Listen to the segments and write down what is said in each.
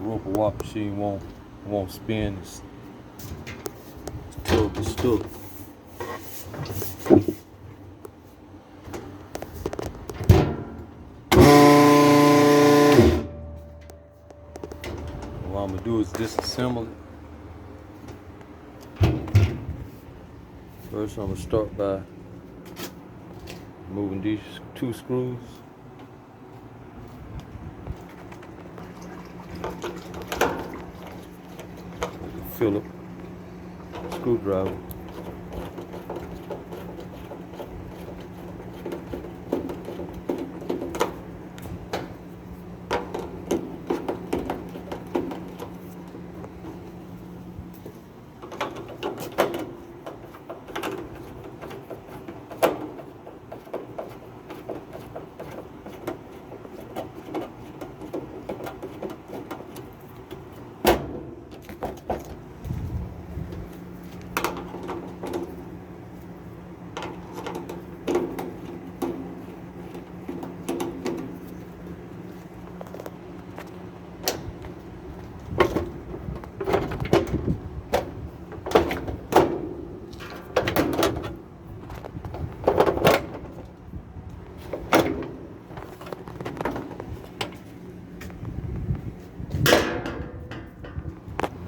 roper wash machine won't spin. It's totally stuck. What I'm gonna do is disassemble it. First, I'm gonna start by removing these 2 screws. Phillips screwdriver.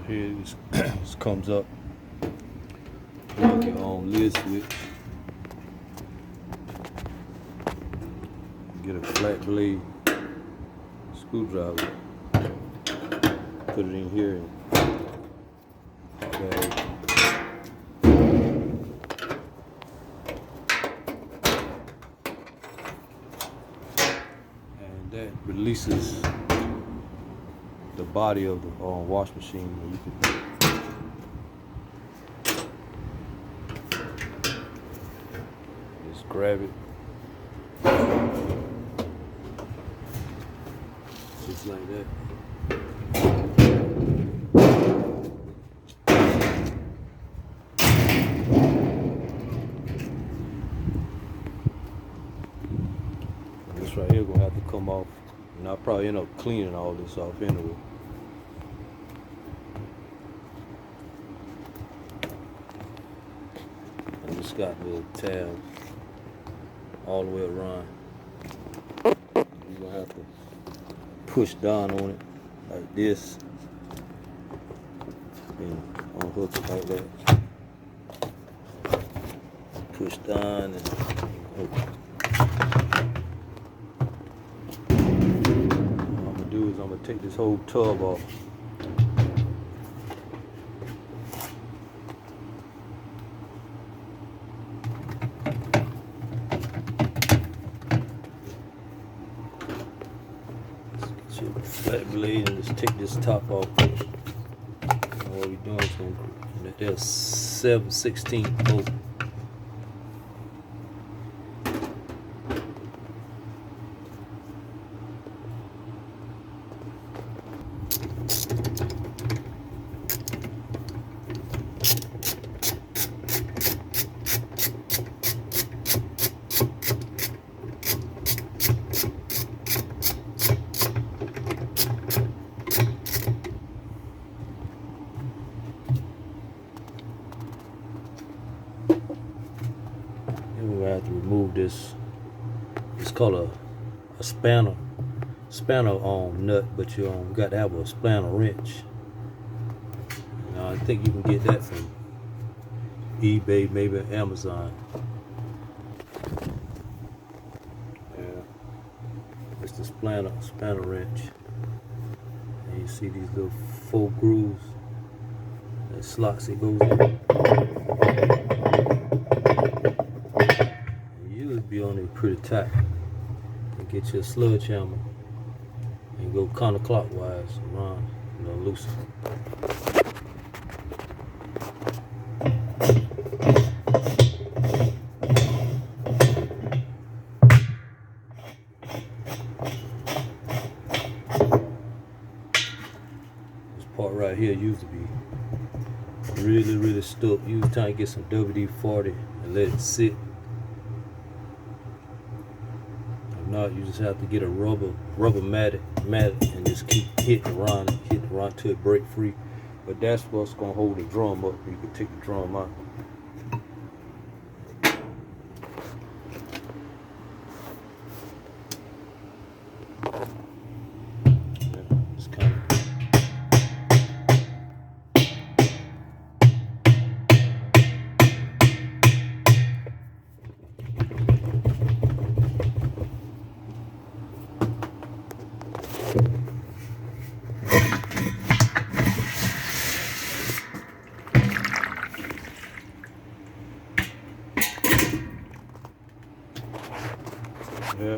Here this comes up. Lock your own lid switch. Get a flat blade screwdriver. Put it in here. And that releases the body of the wash machine. You can just grab it, just like that. This right here gonna have to come off. And I'll probably end up cleaning all this off anyway. And it's got little tabs all the way around. You're gonna have to push down on it like this. And unhook it like that. Push down and hook it. I'm gonna take this whole tub off. Let's get your flat blade and just take this top off. And what we're doing is gonna let that 7/16 bolt. We're gonna have to remove this. It's called a spanner nut, but you got to have a spanner wrench. Now, I think you can get that from eBay, maybe Amazon. Yeah, it's the spanner wrench. And you see these little 4 grooves and slots it goes in. Be on it pretty tight. And get your sledgehammer and go counterclockwise around, loosen. This part right here used to be really stuck. You was trying to get some WD-40 and let it sit. not, you just have to get a rubber mat and just keep hitting around till it break free. But that's what's gonna hold the drum up. You can take the drum out. Yeah,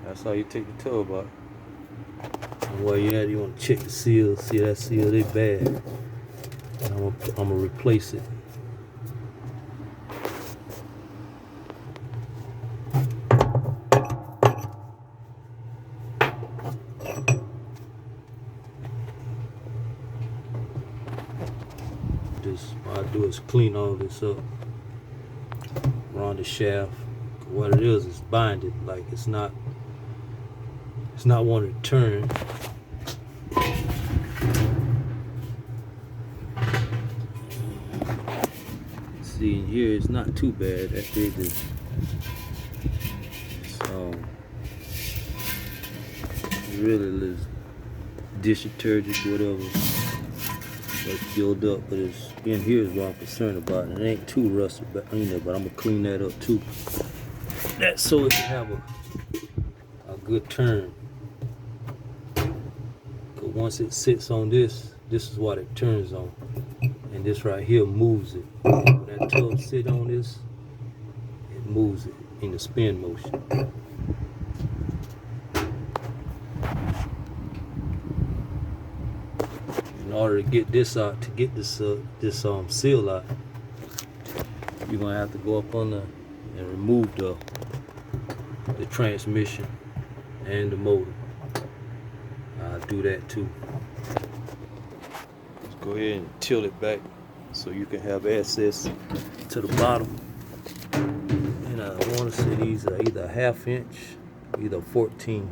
that's how you take the tub out. And while you're at it, you want to check the seal. See that seal, they bad. And I'm gonna replace it. Just what I do is clean all this up around the shaft. What it is binded, like it's not wanting to turn. See in here, it's not too bad. That big is really is dish detergent, whatever. Let's build up, but it's in here is what I'm concerned about. It ain't too rusted, but I'm gonna clean that up too. That so it can have a good turn. Cause once it sits on this is what it turns on, and this right here moves it. When that tub sit on this, it moves it in the spin motion. In order to get this out, to get this seal out, you're gonna have to go up on and remove the transmission and the motor. I'll do that too. Let's go ahead and tilt it back so you can have access to the bottom. And I want to say these are either a 1/2 inch, either 14.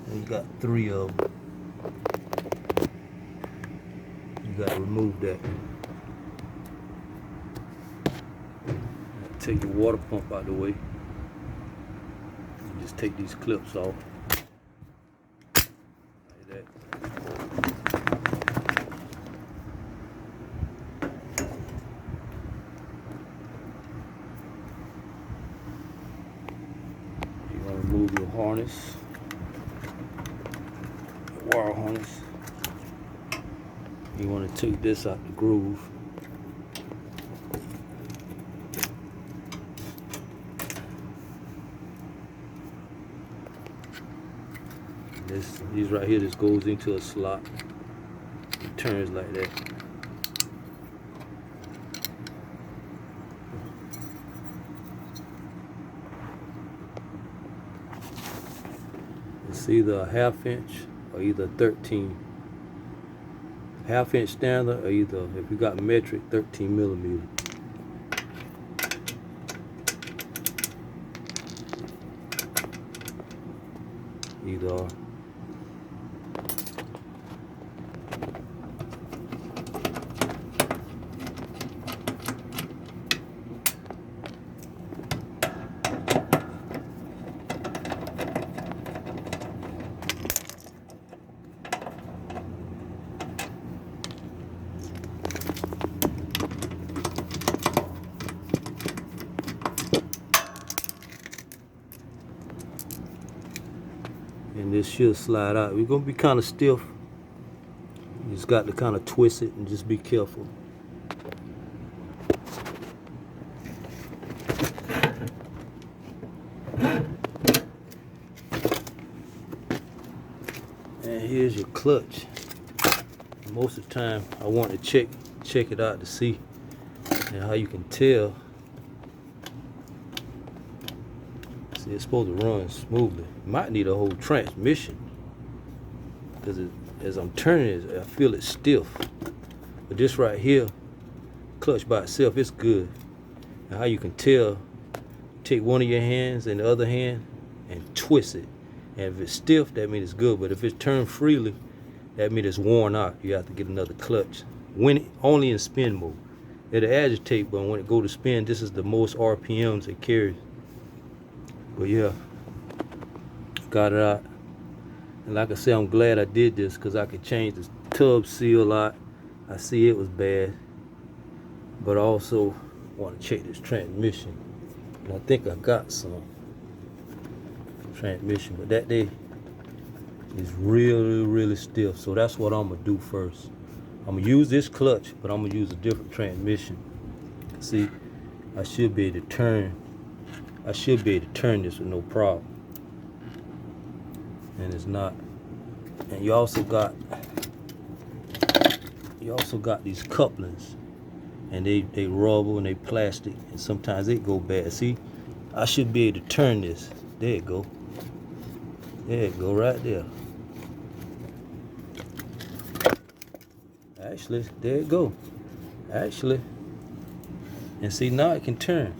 And you got 3 of them. You got to remove that. Take the water pump out the way. Just take these clips off. Like that. You're going to remove your harness, your wire harness. You want to take this out the groove. These right here, this goes into a slot. It turns like that. It's either a 1/2 inch or either 13. 1/2 inch standard, or either, if you got metric, 13 millimeter. Either or. And this should slide out. We're gonna be kind of stiff. You just got to kind of twist it and just be careful. And here's your clutch. Most of the time I want to check it out to see, and how you can tell. See, it's supposed to run smoothly. Might need a whole transmission, because as I'm turning it, I feel it stiff. But this right here, clutch by itself, it's good. And how you can tell, take one of your hands and the other hand, and twist it. And if it's stiff, that means it's good. But if it's turned freely, that means it's worn out. You have to get another clutch. Only in spin mode. It'll agitate, but when it go to spin, this is the most RPMs it carries. But yeah, got it out. And like I said, I'm glad I did this because I could change the tub seal out. I see it was bad, but I also want to check this transmission. And I think I got some transmission, but that day is really stiff. So that's what I'm gonna do first. I'm gonna use this clutch, but I'm gonna use a different transmission. See, I should be able to turn this with no problem. And it's not. And you also got these couplings, and they rubber and they plastic, and sometimes they go bad. See, I should be able to turn this. There it go. There it go, right there. Actually, there it go. Actually, and see, now it can turn.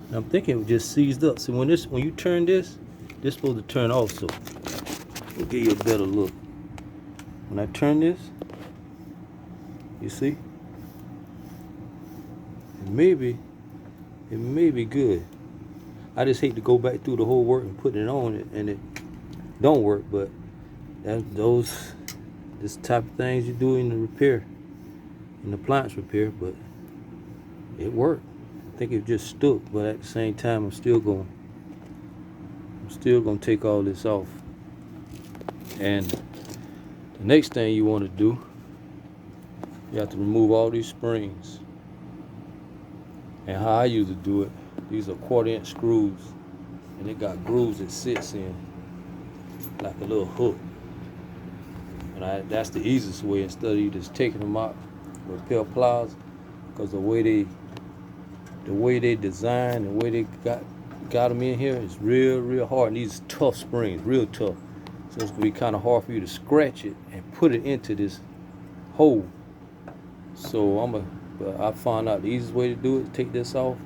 And I'm thinking it was just seized up. See, when you turn this is supposed to turn also. We'll give you a better look. When I turn this, you see, it may be good. I just hate to go back through the whole work and put it on and it don't work. But this type of things you do in the repair, in the appliance repair. But it worked. I think it just stuck. But at the same time, I'm still gonna take all this off. And the next thing you want to do, you have to remove all these springs. And how I usually do it, these are 1/4" screws, and it got grooves it sits in, like a little hook. And that's the easiest way, instead of you just taking them out with repair pliers, because the way they design, the way they got them in here is real hard. And these tough springs, real tough. So it's gonna be kind of hard for you to scratch it and put it into this hole. So I found out the easiest way to do it, take this off,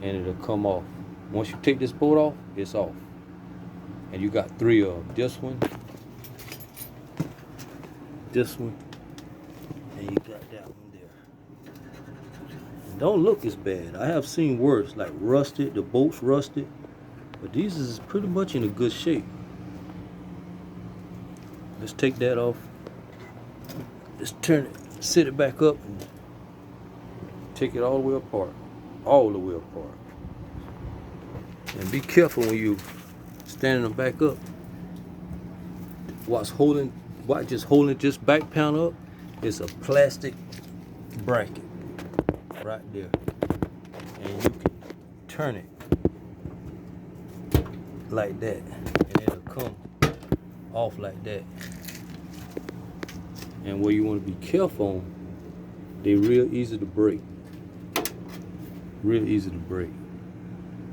and it'll come off. Once you take this bolt off, it's off. And you got 3 of them. This one, and you got that one there. And don't look as bad. I have seen worse, like rusted, the bolts rusted, but these is pretty much in a good shape. Let's take that off. Let's turn it, sit it back up, and take it all the way apart. All the way apart. And be careful when you standing them back up. What's just holding this back panel up is a plastic bracket right there. And you can turn it like that, and it'll come off like that. And where you want to be careful on, they're real easy to break. Real easy to break.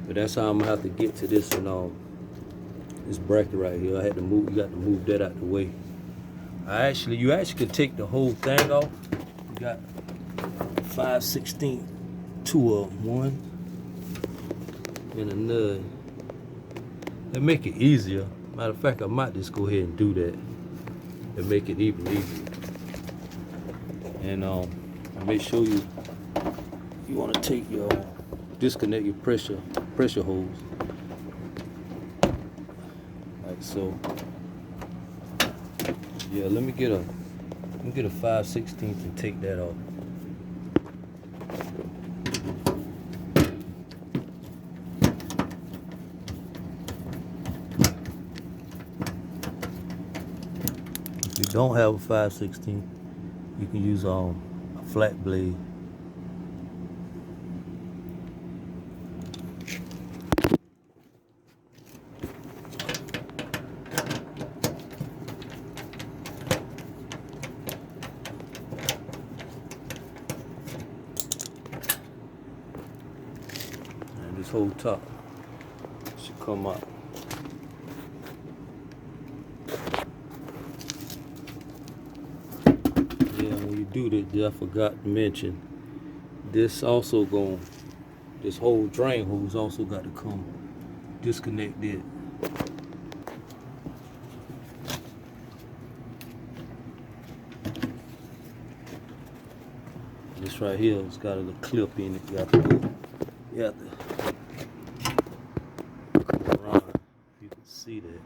But that's how I'm gonna have to get to this this bracket right here. You got to move that out the way. You actually could take the whole thing off. You got 5/16, 2 of them, 1 and a nut. That make it easier. Matter of fact, I might just go ahead and do that and make it even easier. And make sure you want to take your disconnect your pressure hose like so. Yeah, let me get a 5/16 and take that off. If you don't have a 5/16, you can use a flat blade. This whole top should come out. Yeah, when you do this, I forgot to mention, this whole drain hose also got to come disconnect it. This right here has got a little clip in it. You have to go. You have to go around. You can see that.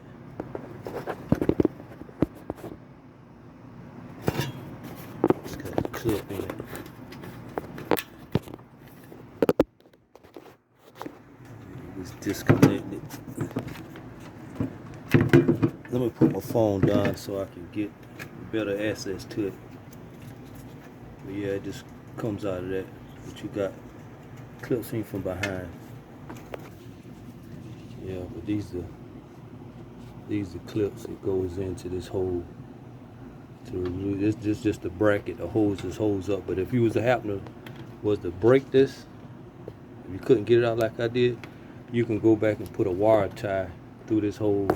It's got a clip in it. It's disconnected. Let me put my phone down so I can get better access to it. But yeah, it just comes out of that. But you got clips in from behind. Yeah, but these are clips. It goes into this hole. This just the bracket. The hose just holds up. But if you was to happen to break this, if you couldn't get it out like I did, you can go back and put a wire tie through this hole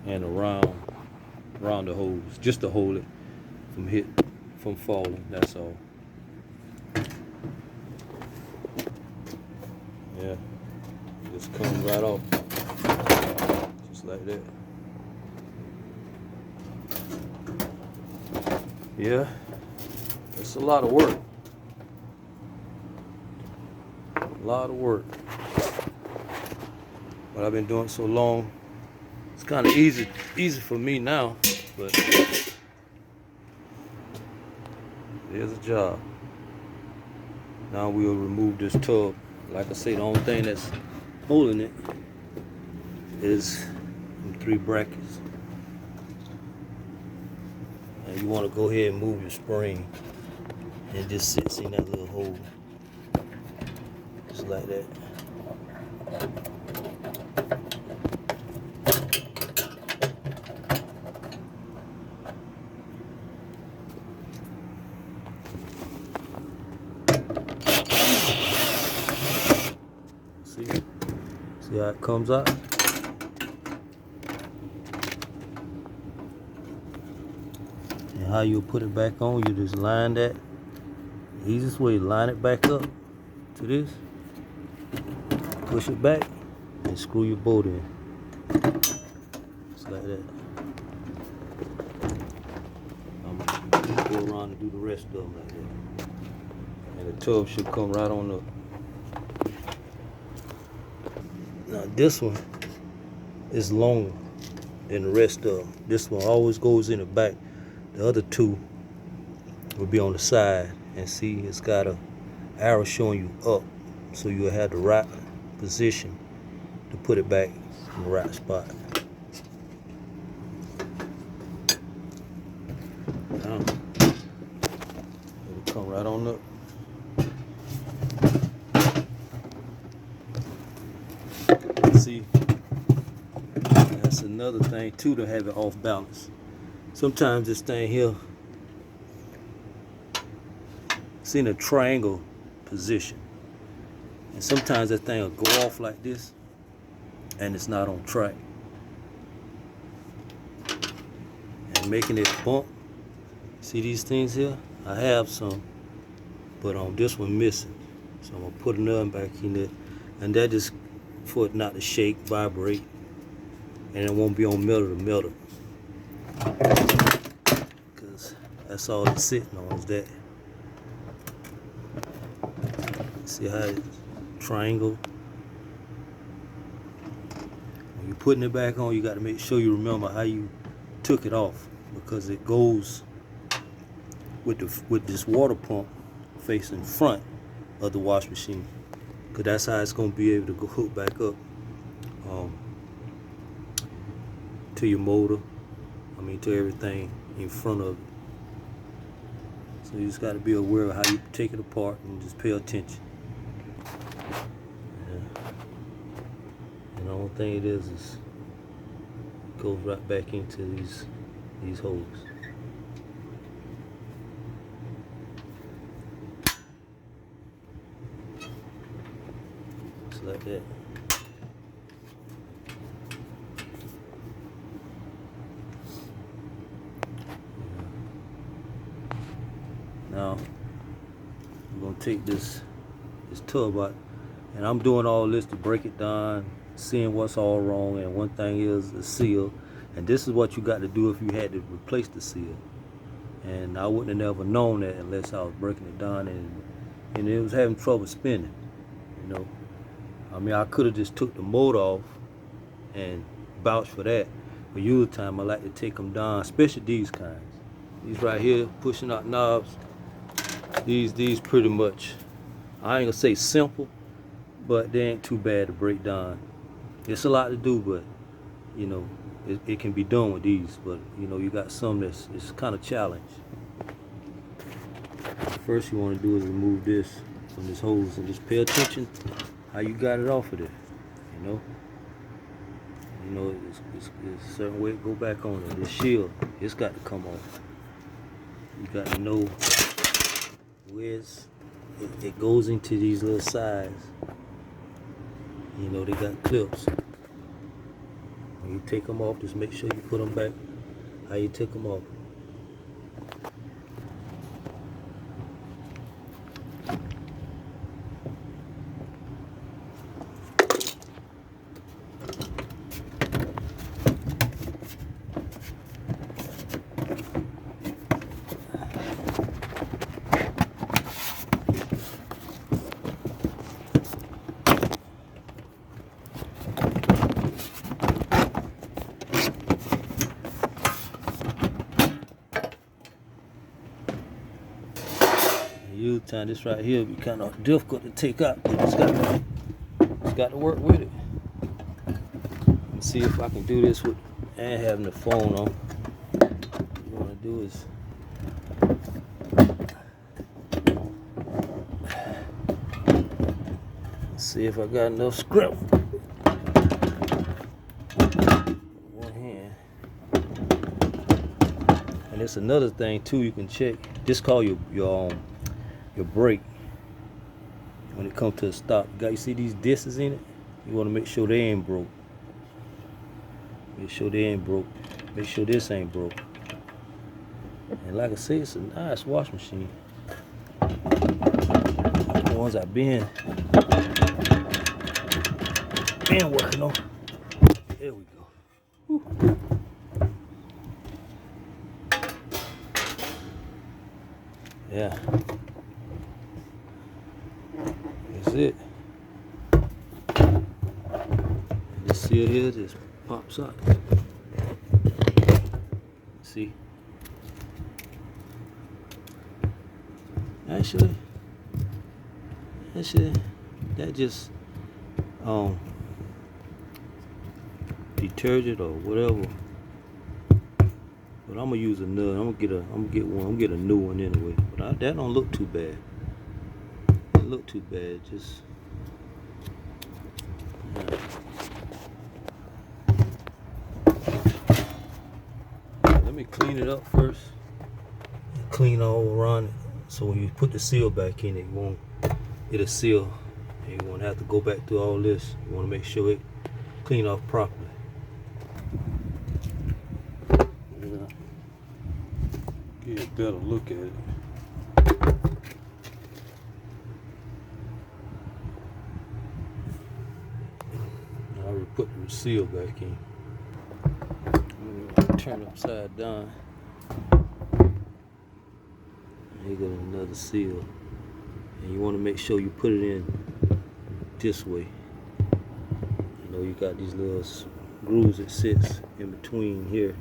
and around the hose, just to hold it from falling. That's all. Yeah, just comes right off, just like that. Yeah, it's a lot of work. A lot of work. But I've been doing it so long, it's kind of easy for me now, but it is a job. Now we'll remove this tub. Like I say, the only thing that's holding it is the 3 brackets. And you want to go ahead and move your spring, and it just sits in that little hole, just like that. See how it comes out? And how you put it back on, you just line that. The easiest way, line it back up to this, push it back, and screw your bolt in. Just like that. I'm gonna go around and do the rest of them like that. And the tub should come right on up. Now this one is longer than the rest of them. This one always goes in the back. The other 2 will be on the side. And see, it's got a arrow showing you up, so you'll have the right position to put it back in the right spot. Now, it'll come right on up. See, that's another thing too, to have it off balance. Sometimes this thing here, it's in a triangle position, and sometimes that thing will go off like this and it's not on track, and making it bump. See these things here? I have some, but on this one missing, so I'm gonna put another back in there, and that just for it not to shake, vibrate, and it won't be on metal to metal, because that's all it's sitting on is that. See how it's triangle? When you're putting it back on, you got to make sure you remember how you took it off, because it goes with this water pump facing front of the wash machine, because that's how it's going to be able to go hook back up to your motor, to everything in front of it. So you just got to be aware of how you take it apart and just pay attention. Yeah. And the only thing it is it goes right back into these holes. Just like that. Now we're gonna take this tub out, and I'm doing all this to break it down seeing what's all wrong, and one thing is the seal. And this is what you got to do if you had to replace the seal. And I wouldn't have never known that unless I was breaking it down, and it was having trouble spinning, you know. I mean, I could have just took the motor off and vouched for that. But usually time I like to take them down, especially these kinds. These right here, pushing out knobs. These pretty much, I ain't gonna say simple, but they ain't too bad to break down. It's a lot to do, but you know, it can be done with these. But you know, you got some that's it's kind of challenge. First you want to do is remove this from this hose, and just pay attention how you got it off of there. You know, it's a certain way to go back on it. This shield, it's got to come off. You got to know where it goes into these little sides. You know, they got clips. When you take them off, just make sure you put them back how you took them off. Time this right here be kind of difficult to take out, but it's got to work with it. Let me see if I can do this with and having the phone on. What you want to do is see if I got enough script. One hand. And it's another thing too you can check. This call your brake when it comes to a stop. You see these discs in it? You want to make sure they ain't broke. Make sure they ain't broke. Make sure this ain't broke. And like I say, it's a nice wash machine. The ones I've been working on. There we go. Whew. Yeah. That's it. This seal here just pops up. See? Actually, that just detergent or whatever. But I'm gonna use another. I'm gonna get a new one anyway. But that don't look too bad. It look too bad. Just let me clean it up first. Clean all around it. So when you put the seal back in, it'll seal. And you won't have to go back through all this. You want to make sure it clean off properly. Get a better look at it. I already put the seal back in. Turn it upside down. Here goes another seal. And you want to make sure you put it in this way. You know, you got these little grooves that sits in between here.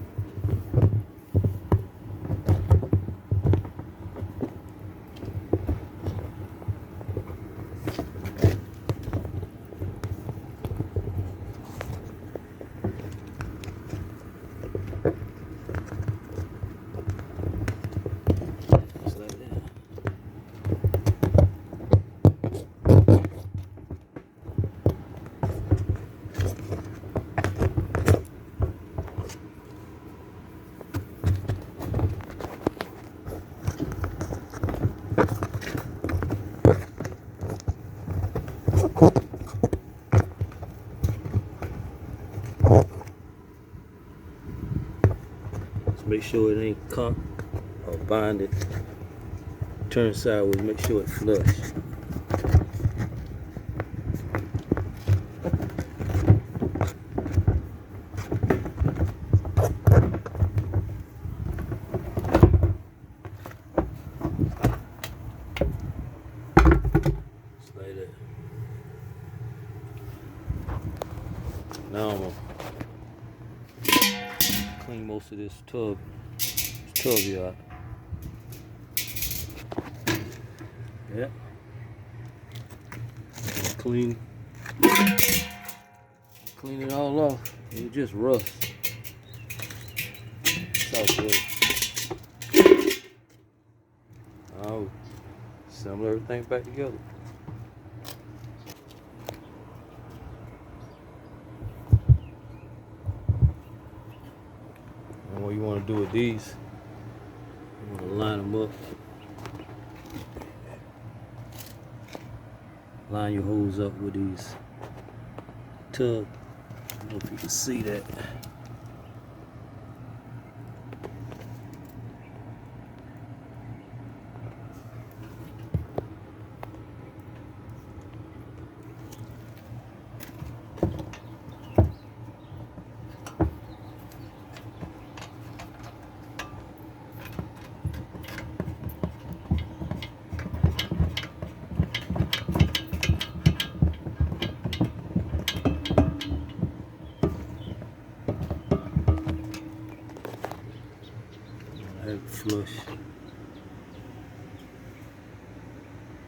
Make sure it ain't cocked or bonded. Turn sideways, make sure it's flush. Now I'm gonna clean most of this tub here out. Yep. Clean it all off. It was just rust. It's all good. I'll assemble everything back together. And what you want to do with these, you want to line them up. Line your hose up with these tub. I don't know if you can see that. Have it flush.